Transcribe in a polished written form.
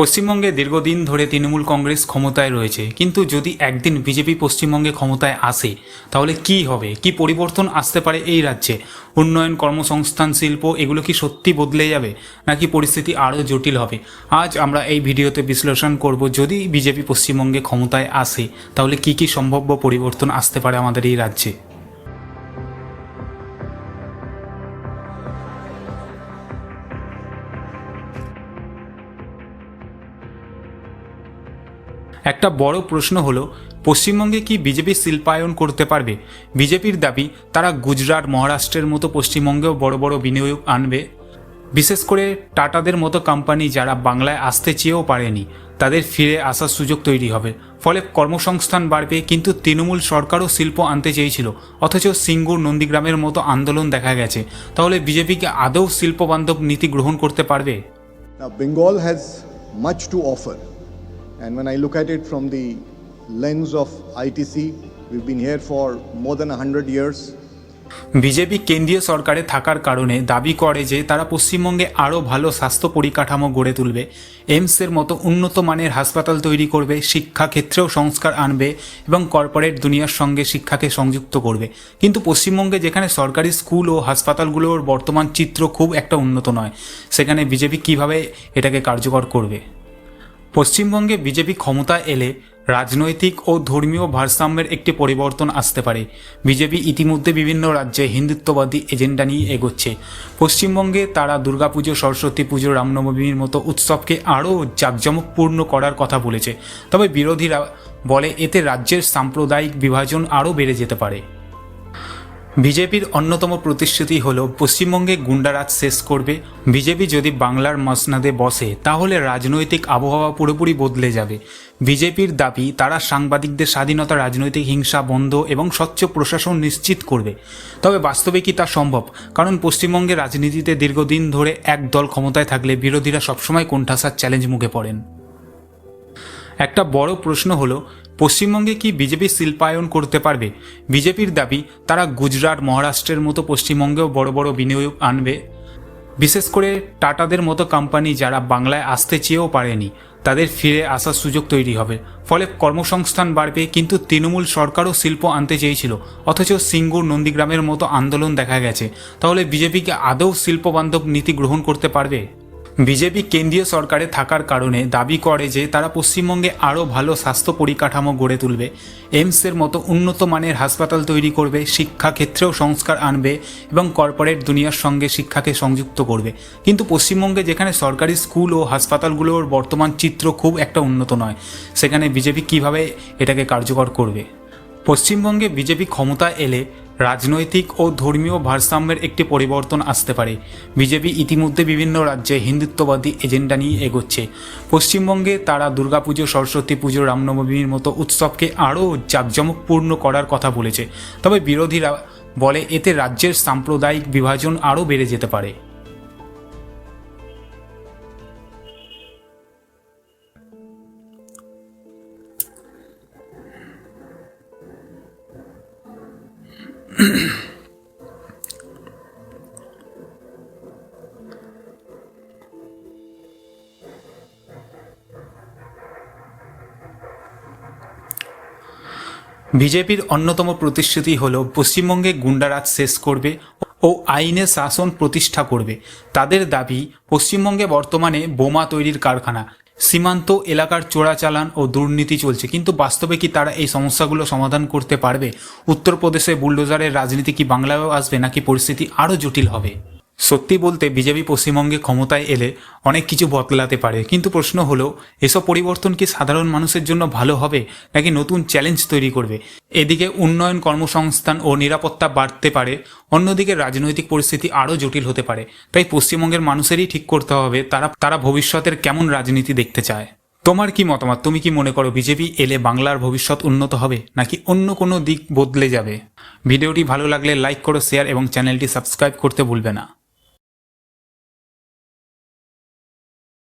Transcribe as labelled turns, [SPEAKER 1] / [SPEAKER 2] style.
[SPEAKER 1] পশ্চিমবঙ্গে দীর্ঘদিন ধরে তৃণমূল কংগ্রেস ক্ষমতায় রয়েছে, কিন্তু যদি একদিন বিজেপি পশ্চিমবঙ্গে ক্ষমতায় আসে তাহলে কি হবে, কি পরিবর্তন আসতে পারে এই রাজ্যে? উন্নয়ন, কর্মসংস্থান, শিল্প এগুলো কি সত্যি বদলে যাবে, নাকি পরিস্থিতি আরও জটিল হবে? আজ আমরা এই ভিডিওতে বিশ্লেষণ করব, যদি বিজেপি পশ্চিমবঙ্গে ক্ষমতায় আসে তাহলে কি কি সম্ভাব্য পরিবর্তন আসতে পারে আমাদের এই রাজ্যে। একটা বড় প্রশ্ন হলো, পশ্চিমবঙ্গে কি বিজেপি শিল্পায়ন করতে পারবে? বিজেপির দাবি তারা গুজরাট, মহারাষ্ট্রের মতো পশ্চিমবঙ্গেও বড় বড় বিনিয়োগ আনবে। বিশেষ করে টাটাদের মতো কোম্পানি যারা বাংলায় আসতে চেয়েও পারেনি, তাদের ফিরে আসার সুযোগ তৈরি হবে। ফলে কর্মসংস্থান বাড়বে। কিন্তু তৃণমূল সরকারও শিল্প আনতে চেয়েছিল, অথচ সিঙ্গুর, নন্দীগ্রামের মতো আন্দোলন দেখা গেছে। তাহলে বিজেপিকে আদৌ শিল্পবান্ধব নীতি গ্রহণ করতে পারবে?
[SPEAKER 2] Now, Bengal has much to offer. And when I look at it from the lens of ITC, we've been here for more than 100 years.
[SPEAKER 1] BJP কেন্দ্রীয় সরকারে থাকার কারণে দাবি করে যে তারা পশ্চিমবঙ্গে আরও ভালো স্বাস্থ্য পরিকাঠামো গড়ে তুলবে, এইমসের মতো উন্নত মানের হাসপাতাল তৈরি করবে, শিক্ষাক্ষেত্রেও সংস্কার আনবে এবং কর্পোরেট দুনিয়ার সঙ্গে শিক্ষাকে সংযুক্ত করবে। কিন্তু পশ্চিমবঙ্গে যেখানে সরকারি স্কুল ও হাসপাতালগুলোর বর্তমান চিত্র খুব একটা উন্নত নয়, সেখানে বিজেপি কিভাবে এটাকে কার্যকর করবে? পশ্চিমবঙ্গে বিজেপি ক্ষমতায় এলে রাজনৈতিক ও ধর্মীয় ভারসাম্যের একটি পরিবর্তন আসতে পারে। বিজেপি ইতিমধ্যে বিভিন্ন রাজ্যে হিন্দুত্ববাদী এজেন্ডা নিয়ে এগোচ্ছে। পশ্চিমবঙ্গে তারা দুর্গাপুজো, সরস্বতী পুজো, রামনবমীর মতো উৎসবকে আরও জাঁকজমকপূর্ণ করার কথা বলেছে। তবে বিরোধীরা বলে এতে রাজ্যের সাম্প্রদায়িক বিভাজন আরও বেড়ে যেতে পারে। বিজেপির অন্যতম প্রতিশ্রুতি হল পশ্চিমবঙ্গে গুন্ডারাজ শেষ করবে। বিজেপি যদি বাংলার মসনদে বসে তাহলে রাজনৈতিক আবহাওয়া পুরোপুরি বদলে যাবে। বিজেপির দাবি তারা সাংবাদিকদের স্বাধীনতা, রাজনৈতিক হিংসা বন্ধ এবং স্বচ্ছ প্রশাসন নিশ্চিত করবে। তবে বাস্তবে কি তা সম্ভব? কারণ পশ্চিমবঙ্গের রাজনীতিতে দীর্ঘদিন ধরে এক দল ক্ষমতায় থাকলে বিরোধীরা সবসময় কোণঠাসার চ্যালেঞ্জ মুখে পড়েন। একটা বড় প্রশ্ন হলো, পশ্চিমবঙ্গে কি বিজেপি শিল্পায়ন করতে পারবে? বিজেপির দাবি তারা গুজরাট, মহারাষ্ট্রের মতো পশ্চিমবঙ্গেও বড় বড় বিনিয়োগ আনবে। বিশেষ করে টাটাদের মতো কোম্পানি যারা বাংলায় আসতে চেয়েও পারেনি, তাদের ফিরে আসার সুযোগ তৈরি হবে। ফলে কর্মসংস্থান বাড়বে। কিন্তু তৃণমূল সরকারও শিল্প আনতে চেয়েছিল, অথচ সিঙ্গুর, নন্দীগ্রামের মতো আন্দোলন দেখা গেছে। তাহলে বিজেপিকে আদৌ শিল্পবান্ধব নীতি গ্রহণ করতে পারবে? বিজেপি কেন্দ্রীয় সরকারে থাকার কারণে দাবি করে যে তারা পশ্চিমবঙ্গে আরও ভালো স্বাস্থ্য পরিকাঠামো গড়ে তুলবে, এইমসের মতো উন্নত মানের হাসপাতাল তৈরি করবে, শিক্ষাক্ষেত্রেও সংস্কার আনবে এবং কর্পোরেট দুনিয়ার সঙ্গে শিক্ষাকে সংযুক্ত করবে। কিন্তু পশ্চিমবঙ্গে যেখানে সরকারি স্কুল ও হাসপাতালগুলোর বর্তমান চিত্র খুব একটা উন্নত নয়, সেখানে বিজেপি কিভাবে এটাকে কার্যকর করবে? পশ্চিমবঙ্গে বিজেপি ক্ষমতায় এলে রাজনৈতিক ও ধর্মীয় ভারসাম্যের একটি পরিবর্তন আসতে পারে। বিজেপি ইতিমধ্যে বিভিন্ন রাজ্যে হিন্দুত্ববাদী এজেন্ডা নিয়ে এগোচ্ছে। পশ্চিমবঙ্গে তারা দুর্গাপুজো, সরস্বতী পুজো, রামনবমীর মতো উৎসবকে আরও জাঁকজমকপূর্ণ করার কথা বলেছে। তবে বিরোধীরা বলে এতে রাজ্যের সাম্প্রদায়িক বিভাজন আরও বেড়ে যেতে পারে। বিজেপির অন্যতম প্রতিশ্রুতি হল পশ্চিমবঙ্গে গুন্ডারাজ শেষ করবে ও আইনের শাসন প্রতিষ্ঠা করবে। তাদের দাবি পশ্চিমবঙ্গে বর্তমানে বোমা তৈরির কারখানা, সীমান্ত এলাকার চোরাচালান ও দুর্নীতি চলছে। কিন্তু বাস্তবে কি তারা এই সমস্যাগুলো সমাধান করতে পারবে? উত্তরপ্রদেশে বুলডোজারের রাজনীতি কি বাংলায়ও আসবে, নাকি পরিস্থিতি আরও জটিল হবে? সত্যি বলতে বিজেপি পশ্চিমবঙ্গে ক্ষমতায় এলে অনেক কিছু বদলাতে পারে। কিন্তু প্রশ্ন হলো, এসব পরিবর্তন কি সাধারণ মানুষের জন্য ভালো হবে, নাকি নতুন চ্যালেঞ্জ তৈরি করবে? এদিকে উন্নয়ন, কর্মসংস্থান ও নিরাপত্তা বাড়তে পারে, অন্যদিকে রাজনৈতিক পরিস্থিতি আরও জটিল হতে পারে। তাই পশ্চিমবঙ্গের মানুষেরই ঠিক করতে হবে তারা ভবিষ্যতের কেমন রাজনীতি দেখতে চায়। তোমার কি মতামত? তুমি কি মনে করো বিজেপি এলে বাংলার ভবিষ্যৎ উন্নত হবে, নাকি অন্য কোনো দিক বদলে যাবে? ভিডিওটি ভালো লাগলে লাইক করো, শেয়ার এবং চ্যানেলটি সাবস্ক্রাইব করতে ভুলবে না।